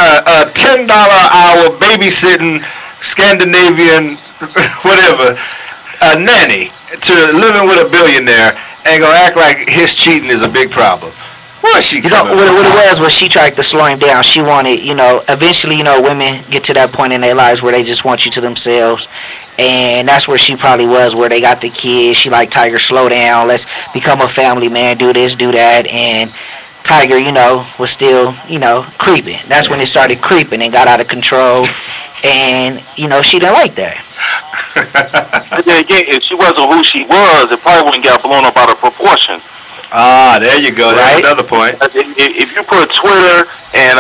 a $10 hour babysitting Scandinavian, whatever, a nanny, to living with a billionaire and gonna act like his cheating is a big problem. What she what it was she tried to slow him down. She wanted, eventually, women get to that point in their lives where they just want you to themselves. And that's where she probably was, where they got the kids. She like, Tiger, slow down. Let's become a family, man. Do this, do that. And Tiger, was still, creeping. That's when it started creeping and got out of control. And, she didn't like that. But then again, if she wasn't who she was, it probably wouldn't get blown up out of proportion. Ah, there you go. That's another point. If you put Twitter and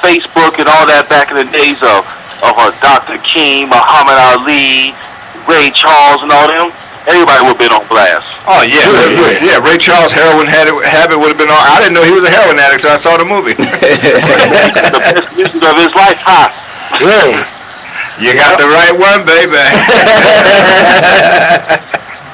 Facebook and all that back in the days of Dr. King, Muhammad Ali, Ray Charles, and all them, everybody would have been on blast. Oh yeah, yeah. Ray Charles' heroin habit would have been on. I didn't know he was a heroin addict until I saw the movie. The best music of his life, huh? Yeah. You got the right one, baby.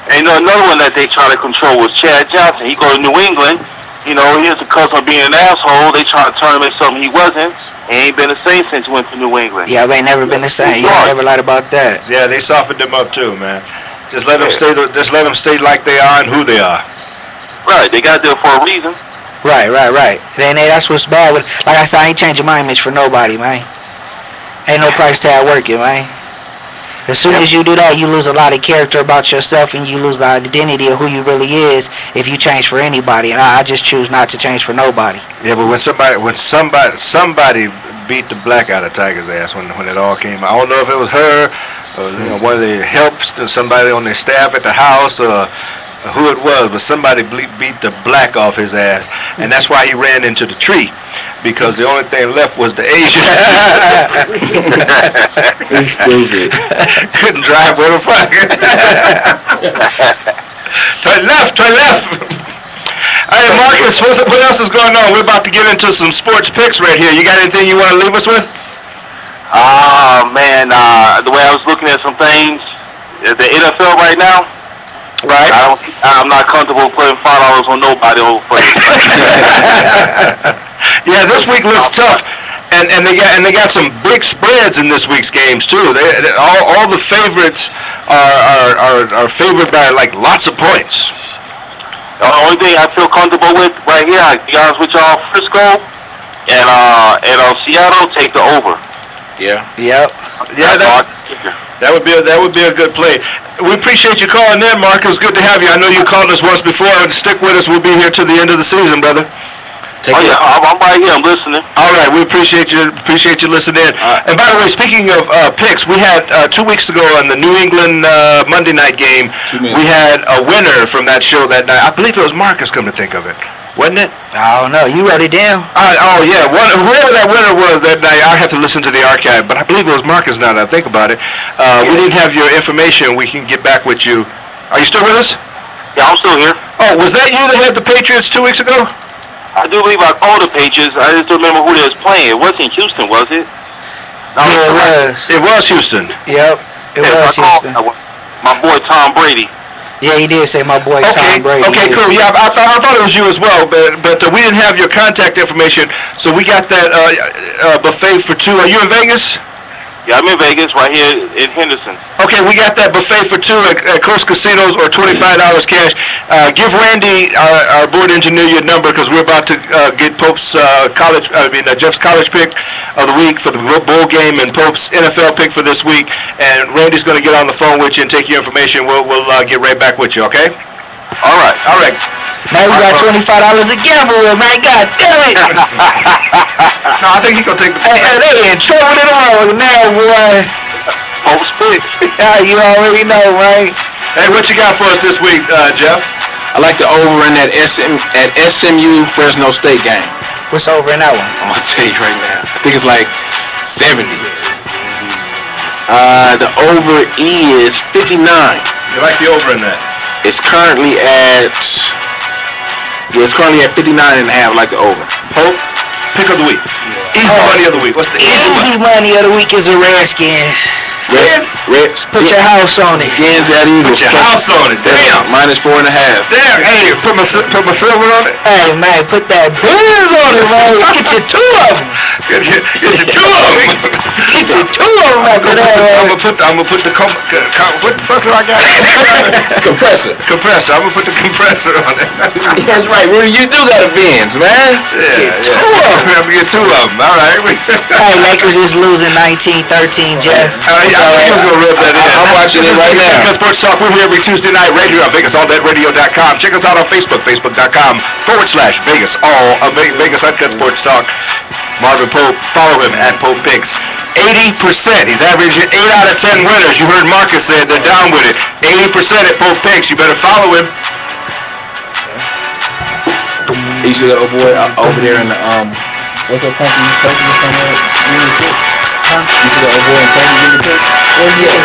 And another one that they try to control was Chad Johnson. He go to New England, here's the cause of being an asshole. They try to turn him into something he wasn't. He ain't been the same since he went to New England. Yeah, they ain't never been the same. You never lied about that. Yeah, they softened him up too, man. Just let them stay. Just let them stay like they are and who they are. Right, they got there for a reason. Right. Then that's what's bad with. Like I said, I ain't changing my image for nobody, man. Ain't no price tag working, man. As soon as you do that, you lose a lot of character about yourself, and you lose the identity of who you really is if you change for anybody. And I just choose not to change for nobody. Yeah, but when somebody beat the black out of Tiger's ass when it all came out. I don't know if it was her or one of the helps, somebody on their staff at the house, or who it was, but somebody beat the black off his ass, and that's why he ran into the tree, because the only thing left was the Asian. He's stupid. Couldn't drive with a fuck. Turn left. Hey, Marcus, what else is going on? We're about to get into some sports picks right here. You got anything you want to leave us with? Man, the way I was looking at some things, the NFL right now. Right. I'm not comfortable putting $5 on nobody over for this. Yeah, this week looks tough, and they got some big spreads in this week's games too. All the favorites are favored by like lots of points. The only thing I feel comfortable with right here, I'll be honest with y'all, Frisco and Seattle take the over. Yeah. Yep. Yeah, that would be a good play. We appreciate you calling in, Mark. It was good to have you. I know you called us once before, and stick with us. We'll be here till the end of the season, brother. Yeah, I'm right here. I'm listening. All right, we appreciate you listening in. And by the way, speaking of picks, we had 2 weeks ago on the New England Monday night game, we had a winner from that show that night. I believe it was Marcus, come to think of it. Wasn't it? I don't know. You wrote it down? Oh, yeah. Whoever that winner was that night, I have to listen to the archive, but I believe it was Marcus now that I think about it. We didn't have your information. We can get back with you. Are you still with us? Yeah, I'm still here. Oh, was that you that had the Patriots 2 weeks ago? I do believe I called the Patriots. I just don't remember who they was playing. It wasn't Houston, was it? No, yeah, it was. It was Houston. Yep, it was Houston. My boy Tom Brady. Yeah, he did say my boy Tom Brady. Okay, cool. Yeah, I thought it was you as well, but we didn't have your contact information, so we got that buffet for two. Are you in Vegas? Yeah, I'm in Vegas, right here in Henderson. Okay, we got that buffet for two at Coast Casinos, or $25 cash. Give Randy, our board engineer, your number, because we're about to get Pope's Jeff's college pick of the week for the bowl game and Pope's NFL pick for this week. And Randy's going to get on the phone with you and take your information. We'll get right back with you, okay? All right. Now we got $25 to gamble with, man. God damn it. No, I think he's going to take the Hey, they in trouble in the road now, boy. Pope's pick. Yeah, you already know, right? Hey, what you got for us this week, Geoff? I like the over in that SMU Fresno State game. What's over in that one? I'm gonna tell you right now. I think it's like 70. The over is 59. You like the over in that? It's currently at 59 and a half. I like the over. Pope, pick of the week. Easy money of the week. What's the Easy money of the week is a Redskins. Put your house on it. Skins at Eagles. Put your house on it. Damn. -4.5. Damn. Hey, put my silver on it. Hey man, put that bills on it, man. Get you two of them. Get you two of them. Get you two of them after that. I'm gonna put the what the fuck do I got? Compressor. I'm gonna put the compressor on it. That's right, Rudy. You do got a Benz, man. Yeah. I'm gonna get two of them. All right. Hey, Lakers is losing 19-13, Jeff. I was gonna rub that in. I'm watching it right now. Uncut Sports Talk. We're here every Tuesday night right here on VegasAllNetRadio.com. Check us out on Facebook, Facebook.com/Vegas Vegas Uncut Sports Talk. Marvin Pope, follow him at Pope Picks. 80%. He's averaging 8 out of 10 winners. You heard Marcus say they're down with it. 80% at Pope Picks. You better follow him. You see that old boy over there in the what's that company? You see that old boy in Turkey? Oh yeah.